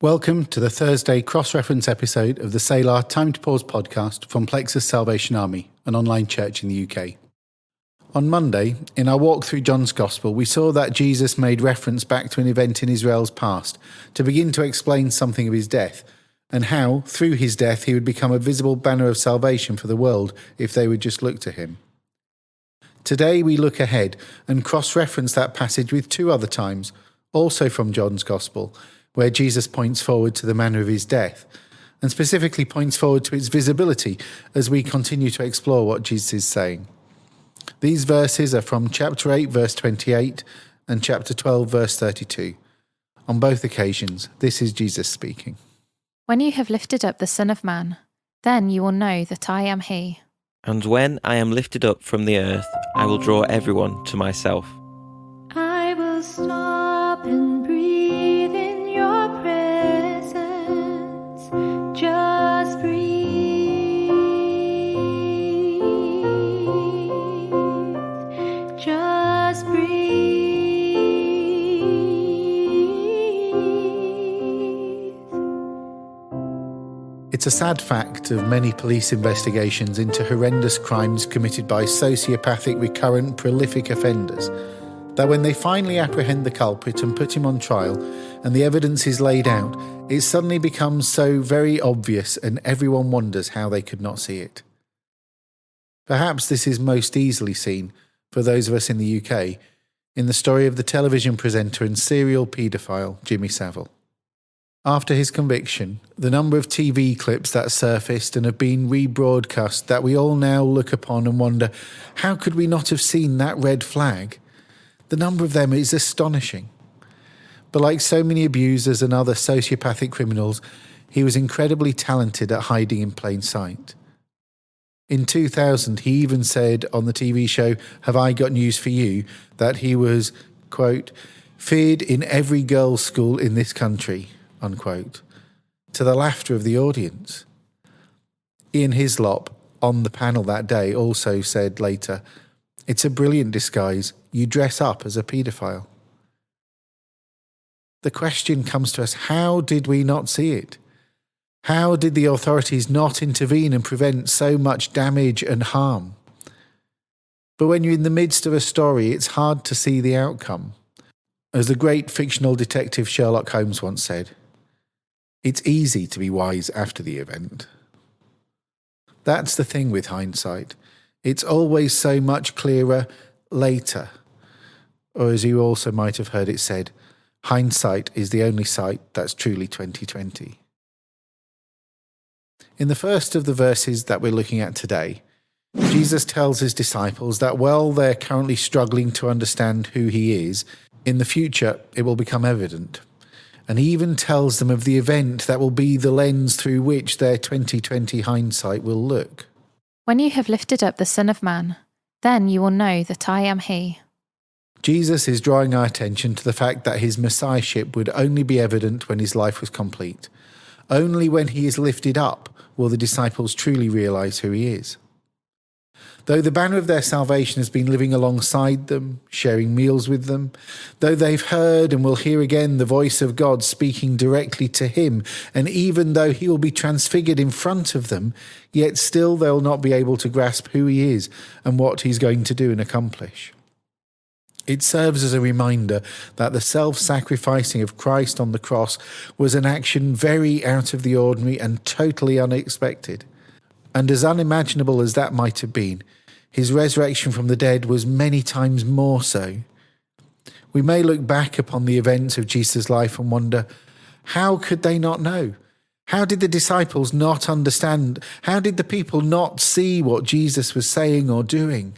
Welcome to the Thursday cross-reference episode of the Selah Time to Pause podcast from Plexus Salvation Army, an online church in the UK. On Monday, in our walk through John's Gospel, we saw that Jesus made reference back to an event in Israel's past to begin to explain something of his death, and how, through his death, he would become a visible banner of salvation for the world if they would just look to him. Today we look ahead and cross-reference that passage with two other times, also from John's Gospel, where Jesus points forward to the manner of his death, and specifically points forward to its visibility as we continue to explore what Jesus is saying. These verses are from chapter 8, verse 28, and chapter 12, verse 32. On both occasions, this is Jesus speaking. When you have lifted up the Son of Man, then you will know that I am he. And when I am lifted up from the earth, I will draw everyone to myself. I will stop and breathe in your presence. Just breathe. Just breathe. It's a sad fact of many police investigations into horrendous crimes committed by sociopathic, recurrent, prolific offenders that when they finally apprehend the culprit and put him on trial and the evidence is laid out, it suddenly becomes so very obvious and everyone wonders how they could not see it. Perhaps this is most easily seen, for those of us in the UK, in the story of the television presenter and serial paedophile Jimmy Savile. After his conviction, the number of TV clips that surfaced and have been rebroadcast that we all now look upon and wonder, how could we not have seen that red flag? The number of them is astonishing. But like so many abusers and other sociopathic criminals, he was incredibly talented at hiding in plain sight. In 2000, he even said on the TV show, Have I Got News for You, that he was, quote, feared in every girls' school in this country, unquote, to the laughter of the audience. Ian Hislop, on the panel that day, also said later, it's a brilliant disguise. You dress up as a paedophile. The question comes to us, how did we not see it? How did the authorities not intervene and prevent so much damage and harm? But when you're in the midst of a story, it's hard to see the outcome. As the great fictional detective Sherlock Holmes once said, it's easy to be wise after the event. That's the thing with hindsight. It's always so much clearer later. Or as you also might have heard it said, hindsight is the only sight that's truly 20/20. In the first of the verses that we're looking at today, Jesus tells his disciples that while they're currently struggling to understand who he is, in the future it will become evident. And he even tells them of the event that will be the lens through which their 20/20 hindsight will look. When you have lifted up the Son of Man, then you will know that I am he. Jesus is drawing our attention to the fact that his messiahship would only be evident when his life was complete. Only when he is lifted up will the disciples truly realise who he is. Though the banner of their salvation has been living alongside them, sharing meals with them, though they've heard and will hear again the voice of God speaking directly to him, and even though he will be transfigured in front of them, yet still they'll not be able to grasp who he is and what he's going to do and accomplish. It serves as a reminder that the self-sacrificing of Christ on the cross was an action very out of the ordinary and totally unexpected. And as unimaginable as that might have been, his resurrection from the dead was many times more so. We may look back upon the events of Jesus' life and wonder, how could they not know? How did the disciples not understand? How did the people not see what Jesus was saying or doing?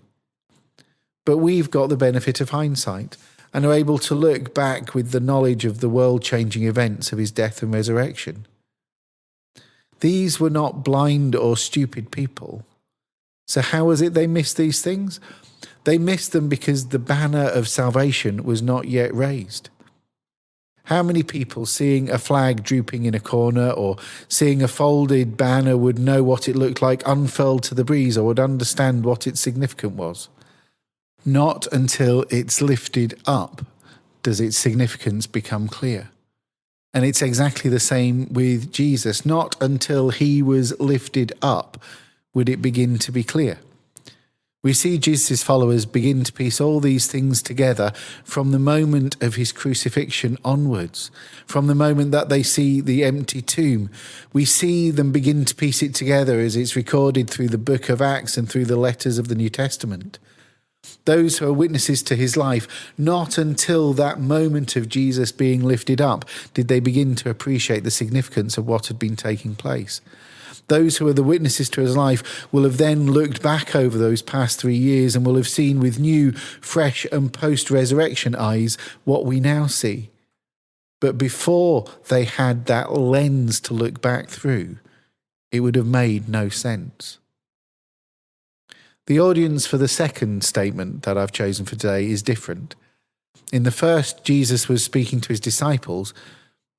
But we've got the benefit of hindsight and are able to look back with the knowledge of the world-changing events of his death and resurrection. These were not blind or stupid people. So how was it they missed these things? They missed them because the banner of salvation was not yet raised. How many people seeing a flag drooping in a corner or seeing a folded banner would know what it looked like unfurled to the breeze or would understand what its significance was? Not until it's lifted up does its significance become clear. And it's exactly the same with Jesus. Not until he was lifted up would it begin to be clear. We see Jesus' followers begin to piece all these things together from the moment of his crucifixion onwards. From the moment that they see the empty tomb, we see them begin to piece it together as it's recorded through the book of Acts and through the letters of the New Testament. Those who are witnesses to his life, not until that moment of Jesus being lifted up did they begin to appreciate the significance of what had been taking place. Those who are the witnesses to his life will have then looked back over those past 3 years and will have seen with new, fresh and post-resurrection eyes what we now see. But before they had that lens to look back through, it would have made no sense. The audience for the second statement that I've chosen for today is different. In the first, Jesus was speaking to his disciples,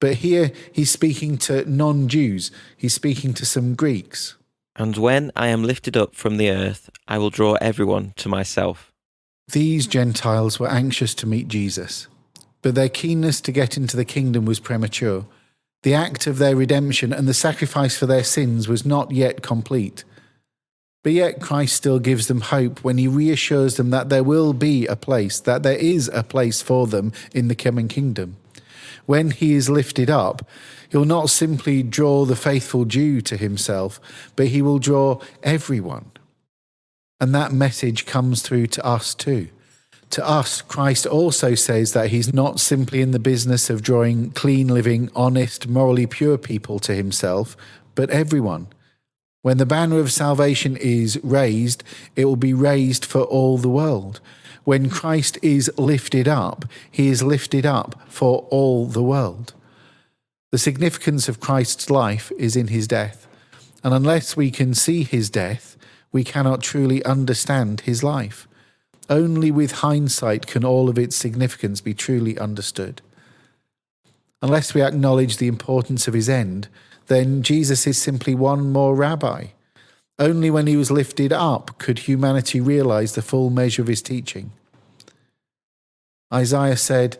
but here he's speaking to non-Jews. He's speaking to some Greeks. And when I am lifted up from the earth, I will draw everyone to myself. These Gentiles were anxious to meet Jesus, but their keenness to get into the kingdom was premature. The act of their redemption and the sacrifice for their sins was not yet complete. But yet Christ still gives them hope when he reassures them that there will be a place, that there is a place for them in the coming kingdom. When he is lifted up, he'll not simply draw the faithful Jew to himself, but he will draw everyone. And that message comes through to us too. To us, Christ also says that he's not simply in the business of drawing clean living, honest, morally pure people to himself, but everyone. When the banner of salvation is raised, it will be raised for all the world. When Christ is lifted up, he is lifted up for all the world. The significance of Christ's life is in his death. And unless we can see his death, we cannot truly understand his life. Only with hindsight can all of its significance be truly understood. Unless we acknowledge the importance of his end, then Jesus is simply one more rabbi. Only when he was lifted up could humanity realize the full measure of his teaching. Isaiah said,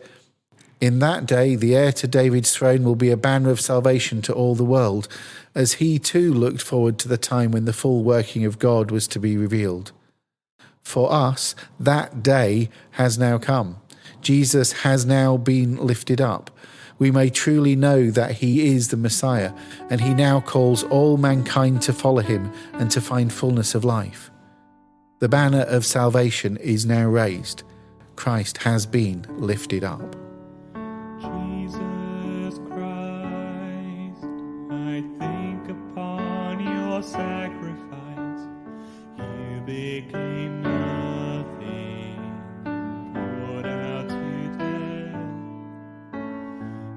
"In that day the heir to David's throne will be a banner of salvation to all the world," as he too looked forward to the time when the full working of God was to be revealed. For us, that day has now come. Jesus has now been lifted up. We may truly know that he is the Messiah, and he now calls all mankind to follow him and to find fullness of life. The banner of salvation is now raised. Christ has been lifted up. Jesus Christ, I think upon your sacrifice. You became nothing, poured out to death.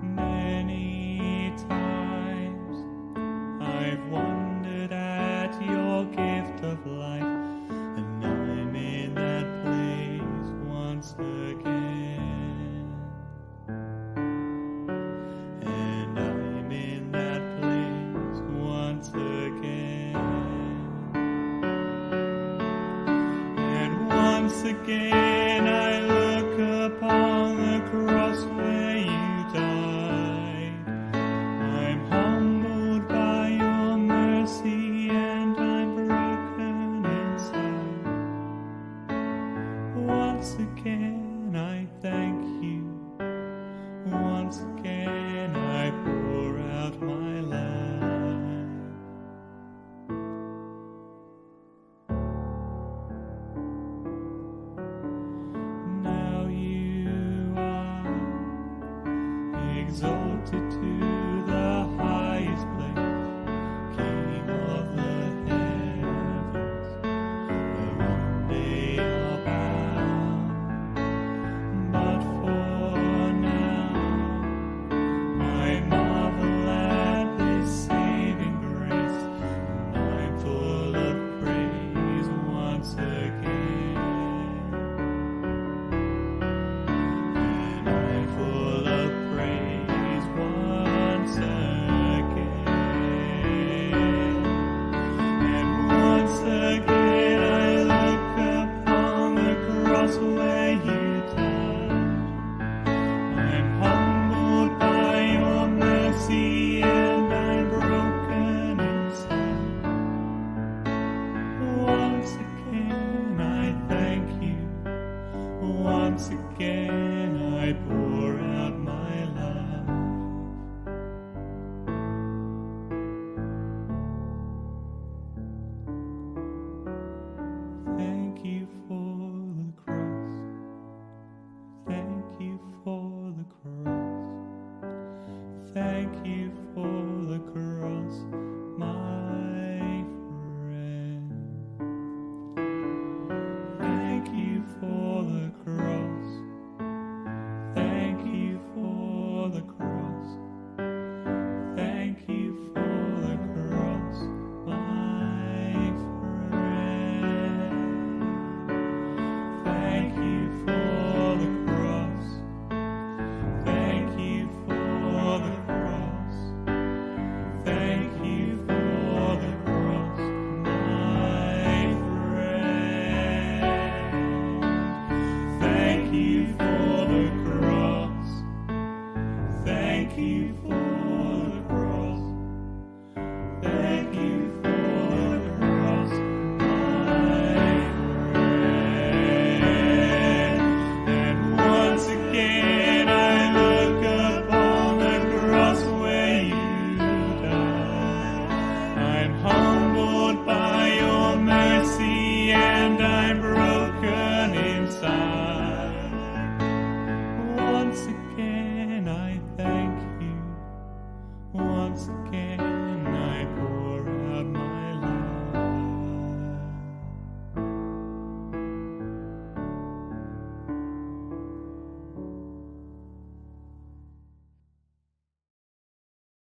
Many times I've wondered at your gift of life, and I'm in that place once again. And I'm in that place once again. And once again I look upon the cross where you died. I'm humbled by your mercy and I'm broken inside. Once again I thank you. Once again I pour out my life. Thank you for the cross, my friend. Thank you for the cross. Thank you for the cross. Thank you for the cross, my friend. Thank you for the cross. Thank you for the cross. Thank you for the cross, my friend. Thank you for the cross. Thank you for the cross. Thank you for the cross, my friend. And once again I look upon the cross where you died. I'm humbled by your mercy and I'm broken inside. Once again I thank you. Once again